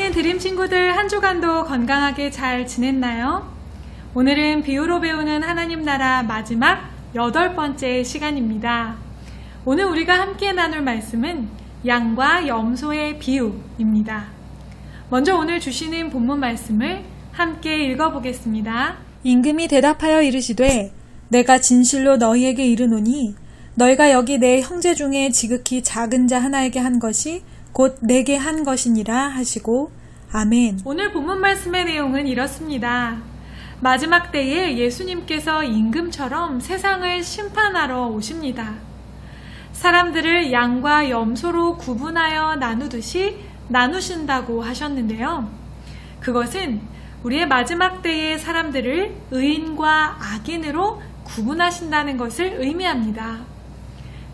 사랑하는 드림 친구들, 한 주간도 건강하게 잘 지냈나요? 오늘은 비유로 배우는 하나님 나라 마지막 8번째 시간입니다. 오늘 우리가 함께 나눌 말씀은 양과 염소의 비유입니다. 먼저 오늘 주시는 본문 말씀을 함께 읽어보겠습니다. 임금이 대답하여 이르시되 내가 진실로 너희에게 이르노니 너희가 여기 내 형제 중에 지극히 작은 자 하나에게 한 것이 곧 내게 한 것이니라 하시고 아멘. 오늘 본문 말씀의 내용은 이렇습니다. 마지막 때에 예수님께서 임금처럼 세상을 심판하러 오십니다. 사람들을 양과 염소로 구분하여 나누듯이 나누신다고 하셨는데요. 그것은 우리의 마지막 때의 사람들을 의인과 악인으로 구분하신다는 것을 의미합니다.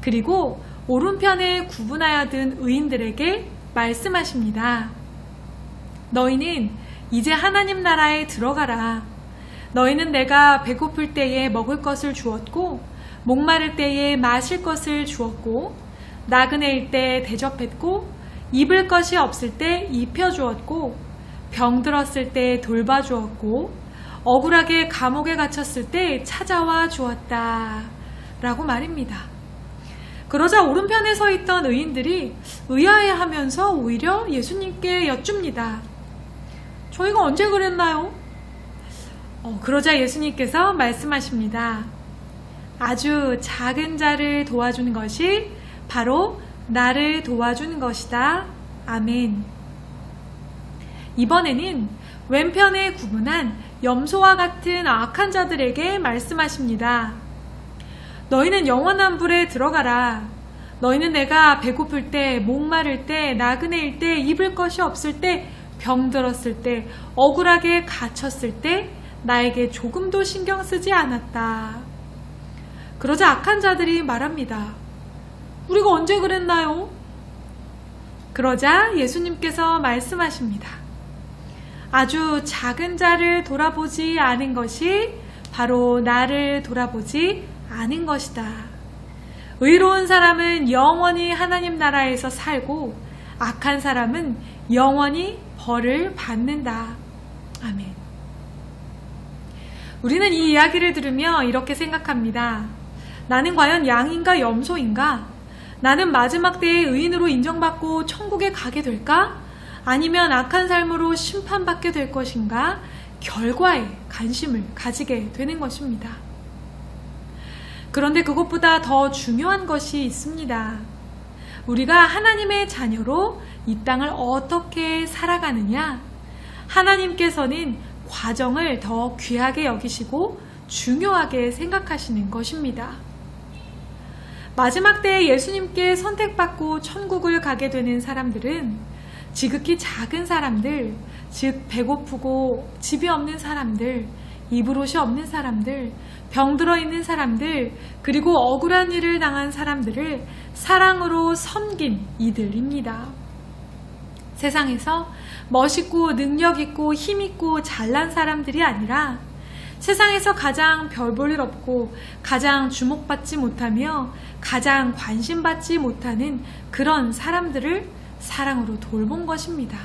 그리고 오른편에 구분하여 든 의인들에게 말씀하십니다. 너희는 이제 하나님 나라에 들어가라. 너희는 내가 배고플 때에 먹을 것을 주었고 목마를 때에 마실 것을 주었고 나그네일 때 대접했고 입을 것이 없을 때 입혀주었고 병들었을 때 돌봐주었고 억울하게 감옥에 갇혔을 때 찾아와 주었다 라고 말입니다. 그러자 오른편에 서 있던 의인들이 의아해하면서 오히려 예수님께 여쭙니다. 저희가 언제 그랬나요? 그러자 예수님께서 말씀하십니다. 아주 작은 자를 도와주는 것이 바로 나를 도와주는 것이다. 아멘. 이번에는 왼편에 구분한 염소와 같은 악한 자들에게 말씀하십니다. 너희는 영원한 불에 들어가라. 너희는 내가 배고플 때, 목마를 때, 나그네일 때, 입을 것이 없을 때, 병들었을 때, 억울하게 갇혔을 때 나에게 조금도 신경 쓰지 않았다. 그러자 악한 자들이 말합니다. 우리가 언제 그랬나요? 그러자 예수님께서 말씀하십니다. 아주 작은 자를 돌아보지 않은 것이 바로 나를 돌아보지 않은 것이다. 의로운 사람은 영원히 하나님 나라에서 살고 악한 사람은 영원히 벌을 받는다. 아멘. 우리는 이 이야기를 들으며 이렇게 생각합니다. 나는 과연 양인가 염소인가? 나는 마지막 때에 의인으로 인정받고 천국에 가게 될까? 아니면 악한 삶으로 심판받게 될 것인가? 결과에 관심을 가지게 되는 것입니다. 그런데 그것보다 더 중요한 것이 있습니다. 우리가 하나님의 자녀로 이 땅을 어떻게 살아가느냐? 하나님께서는 과정을 더 귀하게 여기시고 중요하게 생각하시는 것입니다. 마지막 때에 예수님께 선택받고 천국을 가게 되는 사람들은 지극히 작은 사람들, 즉 배고프고 집이 없는 사람들, 입을 옷이 없는 사람들, 병들어 있는 사람들, 그리고 억울한 일을 당한 사람들을 사랑으로 섬긴 이들입니다. 세상에서 멋있고 능력있고 힘있고 잘난 사람들이 아니라 세상에서 가장 별 볼 일 없고 가장 주목받지 못하며 가장 관심받지 못하는 그런 사람들을 사랑으로 돌본 것입니다.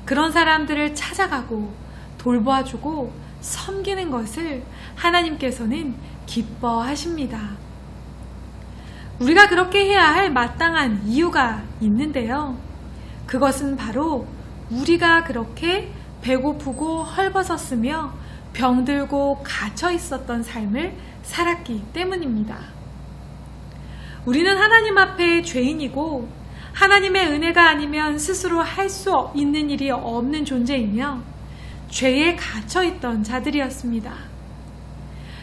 그런 사람들을 찾아가고 돌봐주고 섬기는 것을 하나님께서는 기뻐하십니다. 우리가 그렇게 해야 할 마땅한 이유가 있는데요. 그것은 바로 우리가 그렇게 배고프고 헐벗었으며 병들고 갇혀 있었던 삶을 살았기 때문입니다. 우리는 하나님 앞에 죄인이고 하나님의 은혜가 아니면 스스로 할 수 있는 일이 없는 존재이며 죄에 갇혀 있던 자들이었습니다.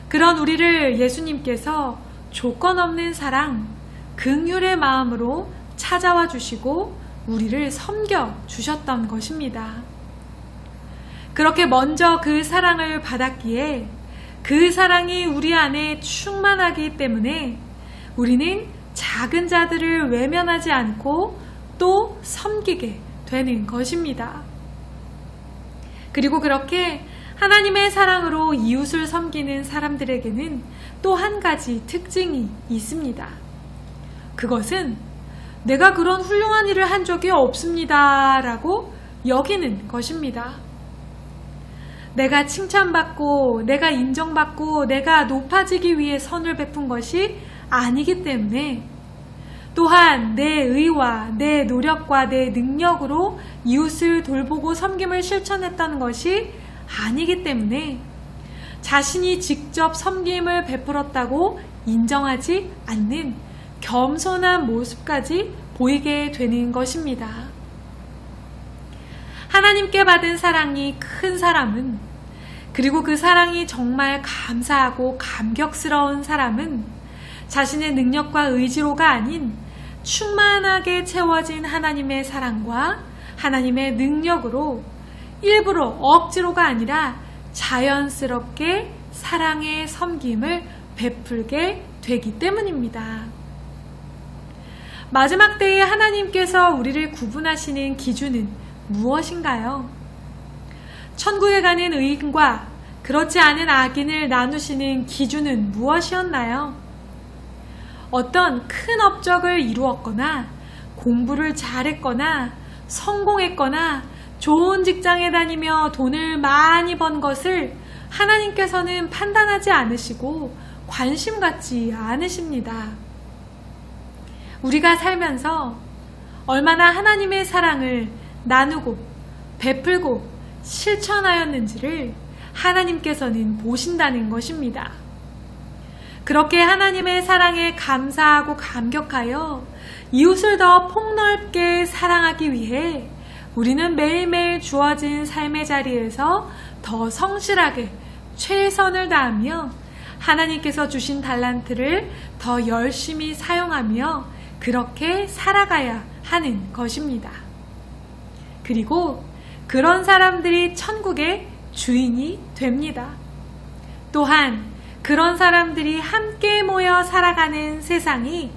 그런 우리를 예수님께서 조건 없는 사랑, 긍휼의 마음으로 찾아와 주시고 우리를 섬겨 주셨던 것입니다. 그렇게 먼저 그 사랑을 받았기에 그 사랑이 우리 안에 충만하기 때문에 우리는 작은 자들을 외면하지 않고 또 섬기게 되는 것입니다. 그리고 그렇게 하나님의 사랑으로 이웃을 섬기는 사람들에게는 또 한 가지 특징이 있습니다. 그것은 내가 그런 훌륭한 일을 한 적이 없습니다 라고 여기는 것입니다. 내가 칭찬받고 내가 인정받고 내가 높아지기 위해 선을 베푼 것이 아니기 때문에, 또한 내 의와 내 노력과 내 능력으로 이웃을 돌보고 섬김을 실천했다는 것이 아니기 때문에 자신이 직접 섬김을 베풀었다고 인정하지 않는 겸손한 모습까지 보이게 되는 것입니다. 하나님께 받은 사랑이 큰 사람은, 그리고 그 사랑이 정말 감사하고 감격스러운 사람은 자신의 능력과 의지로가 아닌 충만하게 채워진 하나님의 사랑과 하나님의 능력으로 일부러 억지로가 아니라 자연스럽게 사랑의 섬김을 베풀게 되기 때문입니다. 마지막 때에 하나님께서 우리를 구분하시는 기준은 무엇인가요? 천국에 가는 의인과 그렇지 않은 악인을 나누시는 기준은 무엇이었나요? 어떤 큰 업적을 이루었거나 공부를 잘했거나 성공했거나 좋은 직장에 다니며 돈을 많이 번 것을 하나님께서는 판단하지 않으시고 관심 갖지 않으십니다. 우리가 살면서 얼마나 하나님의 사랑을 나누고 베풀고 실천하였는지를 하나님께서는 보신다는 것입니다. 그렇게 하나님의 사랑에 감사하고 감격하여 이웃을 더 폭넓게 사랑하기 위해 우리는 매일매일 주어진 삶의 자리에서 더 성실하게 최선을 다하며 하나님께서 주신 달란트를 더 열심히 사용하며 그렇게 살아가야 하는 것입니다. 그리고 그런 사람들이 천국의 주인이 됩니다. 또한 그런 사람들이 함께 모여 살아가는 세상이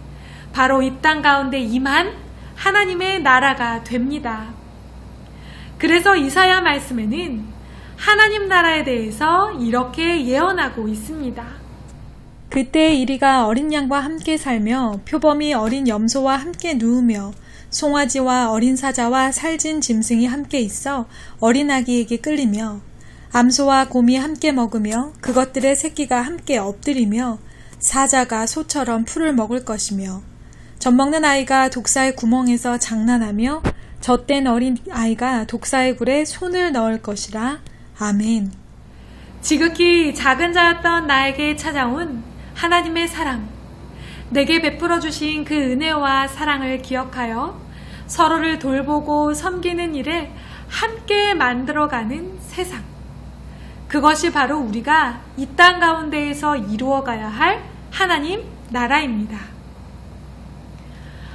바로 이 땅 가운데 임한 하나님의 나라가 됩니다. 그래서 이사야 말씀에는 하나님 나라에 대해서 이렇게 예언하고 있습니다. 그때 이리가 어린 양과 함께 살며 표범이 어린 염소와 함께 누우며 송아지와 어린 사자와 살진 짐승이 함께 있어 어린 아기에게 끌리며 암소와 곰이 함께 먹으며 그것들의 새끼가 함께 엎드리며 사자가 소처럼 풀을 먹을 것이며 젖먹는 아이가 독사의 구멍에서 장난하며 젖된 어린 아이가 독사의 굴에 손을 넣을 것이라. 아멘. 지극히 작은 자였던 나에게 찾아온 하나님의 사랑, 내게 베풀어 주신 그 은혜와 사랑을 기억하여 서로를 돌보고 섬기는 일에 함께 만들어가는 세상, 그것이 바로 우리가 이 땅 가운데에서 이루어가야 할 하나님 나라입니다.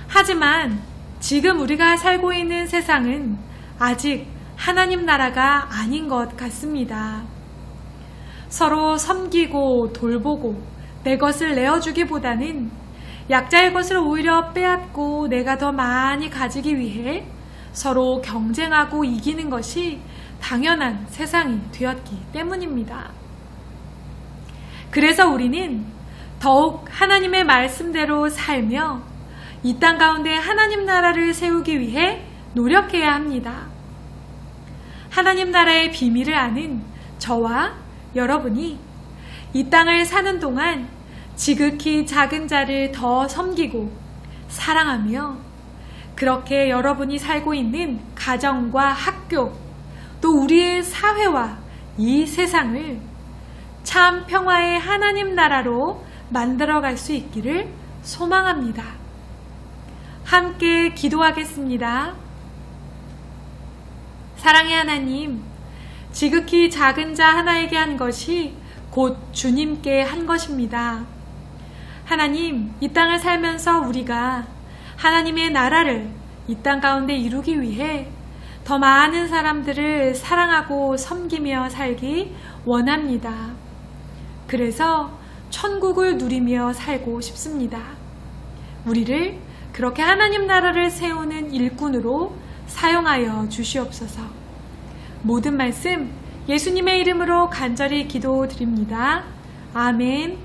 하지만 지금 우리가 살고 있는 세상은 아직 하나님 나라가 아닌 것 같습니다. 서로 섬기고 돌보고 내 것을 내어주기보다는 약자의 것을 오히려 빼앗고 내가 더 많이 가지기 위해 서로 경쟁하고 이기는 것이 당연한 세상이 되었기 때문입니다. 그래서 우리는 더욱 하나님의 말씀대로 살며 이 땅 가운데 하나님 나라를 세우기 위해 노력해야 합니다. 하나님 나라의 비밀을 아는 저와 여러분이 이 땅을 사는 동안 지극히 작은 자를 더 섬기고 사랑하며 그렇게 여러분이 살고 있는 가정과 학교, 또 우리의 사회와 이 세상을 참 평화의 하나님 나라로 만들어갈 수 있기를 소망합니다. 함께 기도하겠습니다. 사랑의 하나님, 지극히 작은 자 하나에게 한 것이 곧 주님께 한 것입니다. 하나님, 이 땅을 살면서 우리가 하나님의 나라를 이 땅 가운데 이루기 위해 더 많은 사람들을 사랑하고 섬기며 살기 원합니다. 그래서 천국을 누리며 살고 싶습니다. 우리를 그렇게 하나님 나라를 세우는 일꾼으로 사용하여 주시옵소서. 모든 말씀 예수님의 이름으로 간절히 기도드립니다. 아멘.